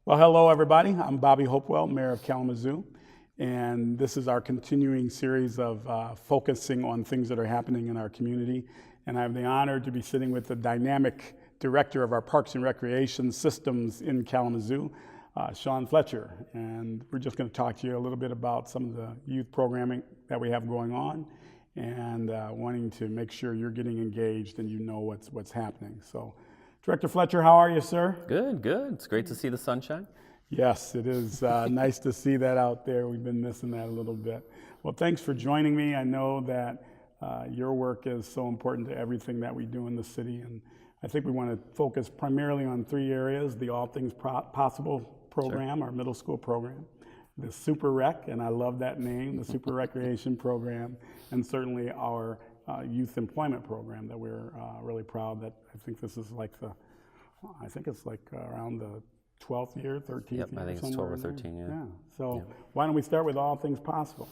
Well, hello everybody. I'm Bobby Hopewell, Mayor of Kalamazoo, and this is our continuing series of focusing on things that are happening in our community. And I have the honor to be sitting with the dynamic director of our Parks and Recreation Systems in Kalamazoo, Sean Fletcher. And we're just going to talk to you a little bit about some of the youth programming that we have going on, and wanting to make sure you're getting engaged and you know what's happening. So, Director Fletcher, how are you, sir? Good, good. It's great to see the sunshine. Yes, it is nice to see that out there. We've been missing that a little bit. Well, thanks for joining me. I know that your work is so important to everything that we do in the city, and I think we want to focus primarily on three areas: the All Things Possible program, Sure. our middle school program, the Super Rec, and I love that name, the Super Recreation program, and certainly our youth employment program that we're really proud that I think this is like around the 12th year, 13th Yep, year. I think it's 12 or 13, yeah. So Yep. why don't we start with All Things Possible?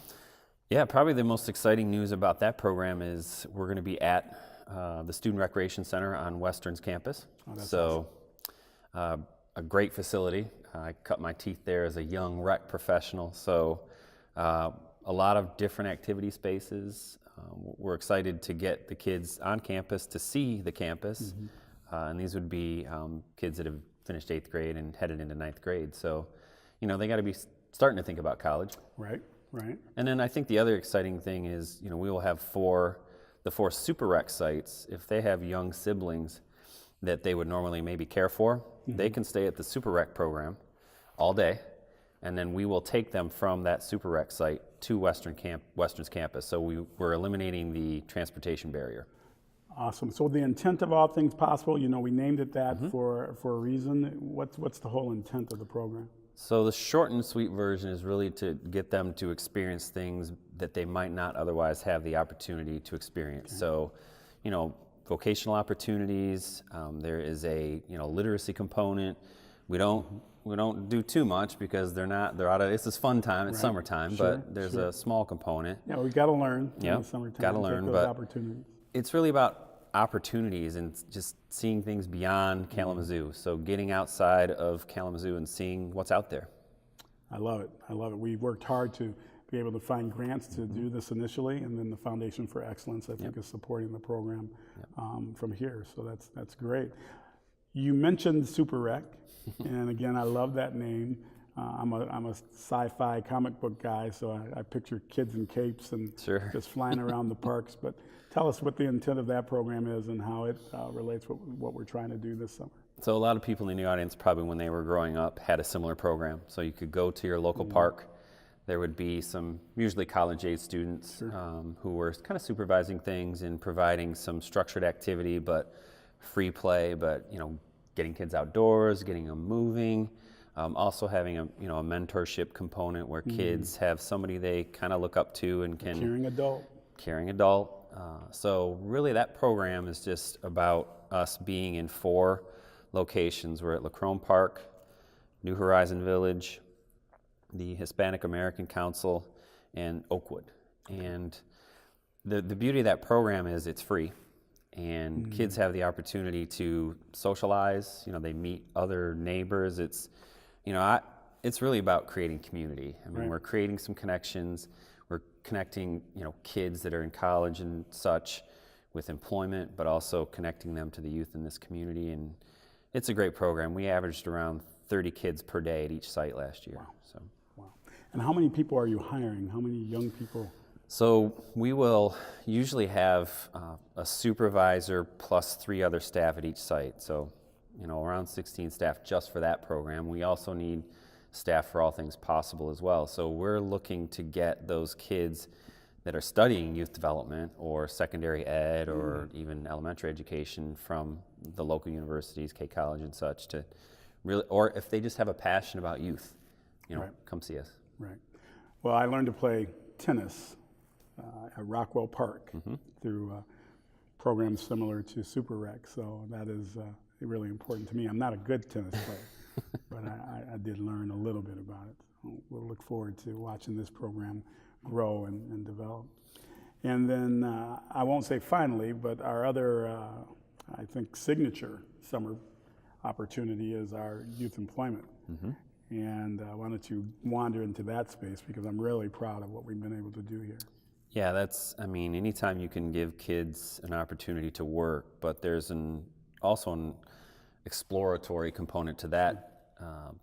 Yeah, probably the most exciting news about that program is we're going to be at the Student Recreation Center on Western's campus. Oh, that's so a great facility. I cut my teeth there as a young rec professional. So a lot of different activity spaces. We're excited to get the kids on campus to see the campus. And these would be kids that have finished 8th grade and headed into 9th grade. So, they got to be starting to think about college. Right. And then I think the other exciting thing is, we will have the four Super Rec sites. If they have young siblings that they would normally maybe care for, they can stay at the Super Rec program all day. And then we will take them from that Super Rec site to Western's campus. So we're eliminating the transportation barrier. Awesome. So the intent of All Things Possible, we named it that for a reason. What's the whole intent of the program? So the short and sweet version is really to get them to experience things that they might not otherwise have the opportunity to experience. Okay. So, vocational opportunities. There is a literacy component. We don't do too much because they're out of. It's this fun time. It's summertime, but there's a small component. Yeah, we got to learn. Yeah, in the summertime. Got to learn, but opportunities. It's really about opportunities and just seeing things beyond Kalamazoo. So getting outside of Kalamazoo and seeing what's out there. I love it. We worked hard to be able to find grants to do this initially, and then the Foundation for Excellence, I think, is supporting the program from here. So that's great. You mentioned Super Rec, and again, I love that name. I'm a sci-fi comic book guy, so I picture kids in capes and just flying around the parks. But tell us what the intent of that program is and how it relates with what we're trying to do this summer. So a lot of people in the audience probably when they were growing up had a similar program. So you could go to your local park. There would be some usually college-age students who were kind of supervising things and providing some structured activity, but free play, but getting kids outdoors, getting them moving. Also having a mentorship component where kids have somebody they kind of look up to and can caring adult. So really that program is just about us being in 4 locations. We're at Lacrone Park, New Horizon Village, the Hispanic American Council, and Oakwood. And the beauty of that program is it's free. And kids have the opportunity to socialize. They meet other neighbors. It's really about creating community. I mean, we're creating some connections. We're connecting, kids that are in college and such with employment, but also connecting them to the youth in this community. And it's a great program. We averaged around 30 kids per day at each site last year. Wow. And how many people are you hiring? How many young people? So we will usually have a supervisor plus 3 other staff at each site. So, around 16 staff just for that program. We also need staff for All Things Possible as well. So we're looking to get those kids that are studying youth development or secondary ed or even elementary education from the local universities, K College and such, to really, or if they just have a passion about youth, come see us. Right. Well, I learned to play tennis at Hopewell Park through programs similar to Super Rec, so that is really important to me. I'm not a good tennis player, but I did learn a little bit about it. We'll look forward to watching this program grow and develop. And then I won't say finally, but our other, I think, signature summer opportunity is our youth employment And why don't you wander into that space, because I'm really proud of what we've been able to do here. Yeah, I mean, anytime you can give kids an opportunity to work, but there's also an exploratory component to that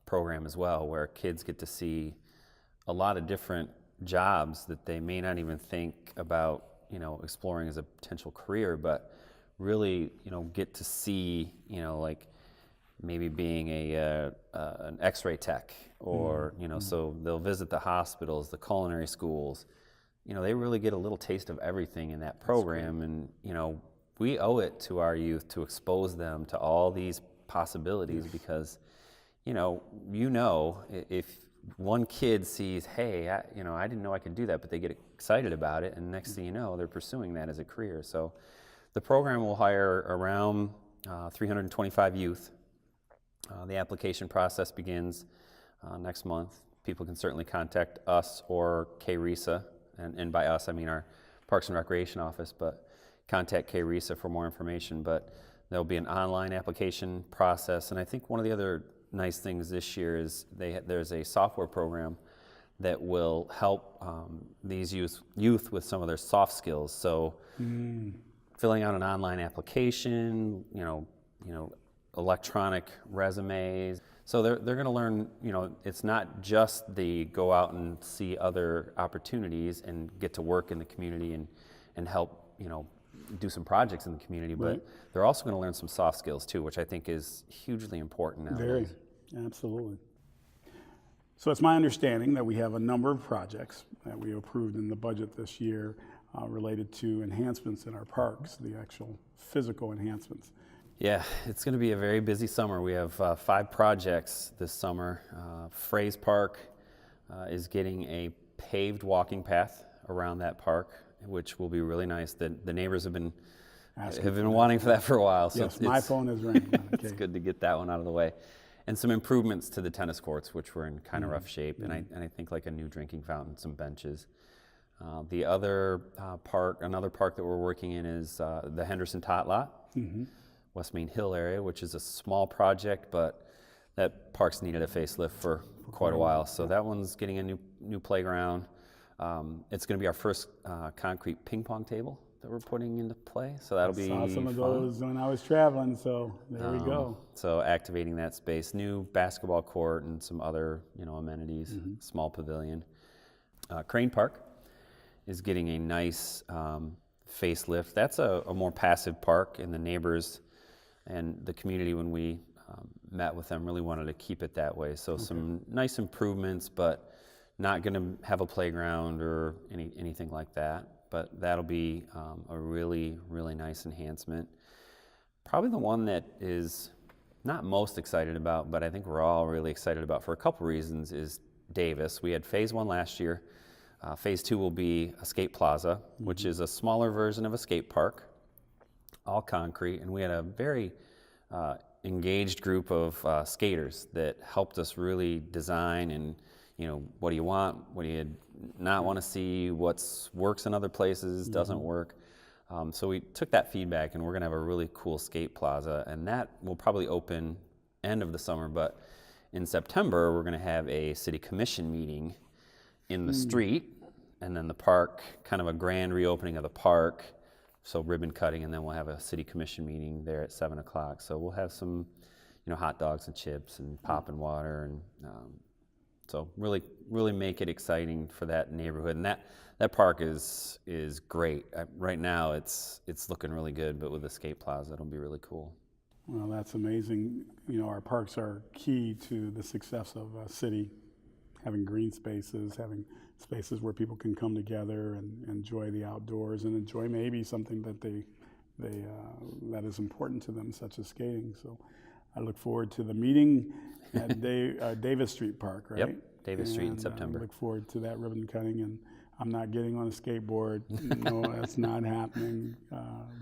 program as well, where kids get to see a lot of different jobs that they may not even think about, exploring as a potential career, but really, get to see, like maybe being an X-ray tech, or so they'll visit the hospitals, the culinary schools. They really get a little taste of everything in that program, and we owe it to our youth to expose them to all these possibilities, because if one kid sees, hey, I didn't know I could do that, but they get excited about it, and next thing you know, they're pursuing that as a career. So the program will hire around 325 youth. The application process begins next month. People can certainly contact us or KRESA, and by us I mean our Parks and Recreation office, but contact KRESA for more information. But there'll be an online application process, and I think one of the other nice things this year is there's a software program that will help these youth with some of their soft skills. So filling out an online application, electronic resumes. So they're going to learn, it's not just the go out and see other opportunities and get to work in the community and help, do some projects in the community, but they're also going to learn some soft skills too, which I think is hugely important nowadays. Very, absolutely. So it's my understanding that we have a number of projects that we approved in the budget this year related to enhancements in our parks, the actual physical enhancements. Yeah, it's going to be a very busy summer. We have 5 projects this summer. Fraze Park is getting a paved walking path around that park, which will be really nice. The neighbors have been wanting for that for a while. So yes, my phone is ringing. Okay. It's good to get that one out of the way. And some improvements to the tennis courts, which were in kind of rough shape, and I think like a new drinking fountain, some benches. The other another park that we're working in is the Henderson Tot Lot, West Main Hill area, which is a small project, but that park's needed a facelift for quite a while. So that one's getting a new playground. It's going to be our first concrete ping pong table that we're putting into play. So that'll be I saw some of fun. those when I was traveling, so there we go. So activating that space, new basketball court and some other amenities, small pavilion. Crane Park is getting a nice facelift. That's a more passive park, and the neighbors and the community, when we met with them, really wanted to keep it that way. So some nice improvements, but not going to have a playground or anything like that. But that'll be a really, really nice enhancement. Probably the one that is not most excited about, but I think we're all really excited about for a couple reasons, is Davis. We had phase 1 last year. Phase 2 will be a skate plaza, which is a smaller version of a skate park, all concrete. And we had a very engaged group of skaters that helped us really design and, what do you want, what do you not want to see, what works in other places, doesn't work. So we took that feedback, and we're going to have a really cool skate plaza, and that will probably open end of the summer. But in September, we're going to have a city commission meeting in the street, and then the park, kind of a grand reopening of the park, so ribbon cutting, and then we'll have a city commission meeting there at 7 o'clock. So we'll have some, hot dogs and chips and pop and water, and so really make it exciting for that neighborhood. And that park is great. Right now it's looking really good, but with the skate plaza, it'll be really cool. Well, that's amazing. Our parks are key to the success of a city, having green spaces, having spaces where people can come together and enjoy the outdoors and enjoy maybe something that that is important to them, such as skating. So I look forward to the meeting at Davis Street Park, right? Yep, Davis Street in September. I look forward to that ribbon cutting, and I'm not getting on a skateboard. No, that's not happening.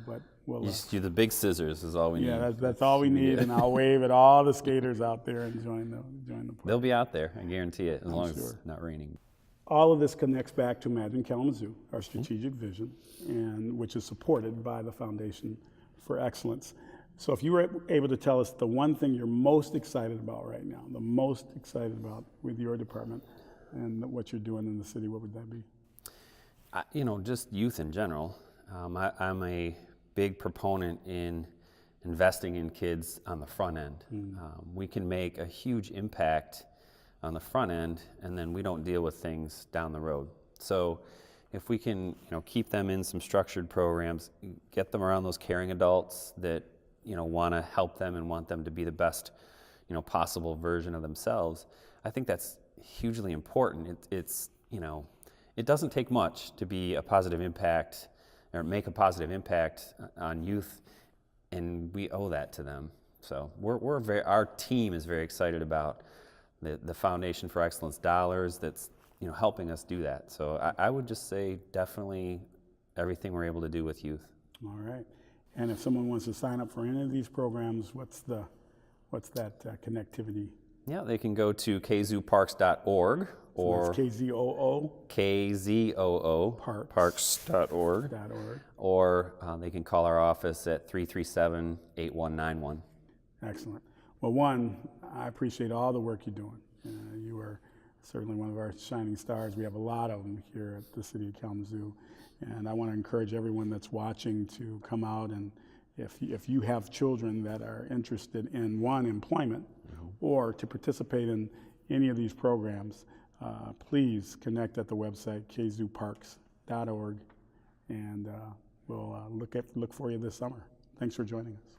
But we'll Just do the big scissors is all we need. Yeah, that's all we need, and I'll wave at all the skaters out there and join the park. They'll be out there, I guarantee it, as long as it's not raining. All of this connects back to Imagine Kalamazoo, our strategic vision, and which is supported by the Foundation for Excellence. So if you were able to tell us the one thing you're most excited about right now, the most excited about with your department and what you're doing in the city, what would that be? Just youth in general. I'm a big proponent in investing in kids on the front end. We can make a huge impact on the front end, and then we don't deal with things down the road. So if we can, keep them in some structured programs, get them around those caring adults that, want to help them and want them to be the best, possible version of themselves, I think that's hugely important. It doesn't take much to be a positive impact or make a positive impact on youth, and we owe that to them. So our team is very excited about the Foundation for Excellence dollars that's helping us do that. So I would just say definitely everything we're able to do with youth. All right. And if someone wants to sign up for any of these programs, what's that connectivity? Yeah, they can go to kzooparks.org or So that's KZOO? KZOO parks.org, or they can call our office at 337-8191. Excellent. Well, one, I appreciate all the work you're doing. You are certainly one of our shining stars. We have a lot of them here at the City of Kalamazoo. And I want to encourage everyone that's watching to come out, and if you have children that are interested in, one, employment, or to participate in any of these programs, please connect at the website kzooparks.org, and we'll look for you this summer. Thanks for joining us.